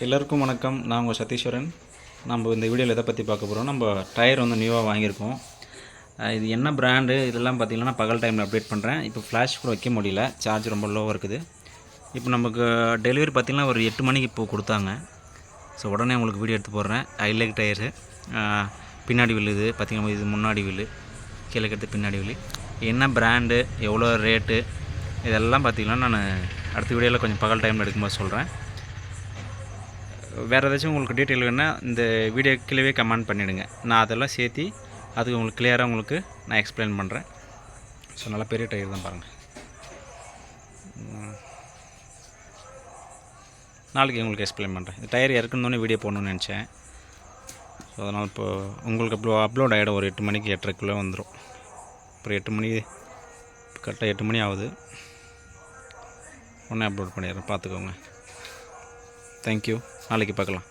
எல்லாருக்கும் வணக்கம். நான் உங்கள் சதீஸ்வரன். நம்ம இந்த வீடியோவில் எதை பற்றி பார்க்க போகிறோம், நம்ம டயர் வந்து நியூவாக வாங்கியிருக்கோம். இது என்ன பிராண்டு இதெல்லாம் பார்த்திங்கன்னா பகல் டைமில் அப்டேட் பண்ணுறேன். இப்போ ஃப்ளாஷ் கூட வைக்க முடியல, சார்ஜ் ரொம்ப லோவாக இருக்குது. இப்போ நமக்கு டெலிவரி பார்த்திங்கன்னா ஒரு 8 மணிக்கு இப்போ கொடுத்தாங்க. ஸோ உடனே உங்களுக்கு வீடியோ எடுத்து போடுறேன். ஹைலைட் டயரு பின்னாடி வில்லுது பார்த்திங்கன்னா, இது முன்னாடி வில்லு, கீழே கட்டு பின்னாடி வில்லு, என்ன பிராண்டு எவ்வளோ ரேட்டு இதெல்லாம் பார்த்திங்கன்னா நான் அடுத்த வீடியோவில் கொஞ்சம் பகல் டைமில் எடுக்கும்போது சொல்கிறேன். வேறு ஏதாச்சும் உங்களுக்கு டீட்டெயில் வேணால் இந்த வீடியோ கீழே கமெண்ட் பண்ணிவிடுங்க. நான் அதெல்லாம் சேர்த்து அதுக்கு உங்களுக்கு கிளியராக உங்களுக்கு நான் எக்ஸ்பிளைன் பண்ணுறேன். ஸோ நல்லா பெரிய டயர் தான் பாருங்கள். நாளைக்கு உங்களுக்கு எக்ஸ்பிளைன் பண்ணுறேன். இந்த டயர் இறக்குனோடனே வீடியோ போடணுன்னு நினச்சேன். ஸோ அதனால் இப்போ உங்களுக்கு அப்லோட் ஆகிடும். ஒரு 8 மணிக்கு 8:30க்குள்ளே வந்துடும். அப்புறம் 8 மணி கரெக்டாக 8 மணி ஆகுது. உடனே அப்லோட் பண்ணிடுறேன், பார்த்துக்கோங்க. தேங்க்யூ. நாளைக்கு பார்க்கலாம்.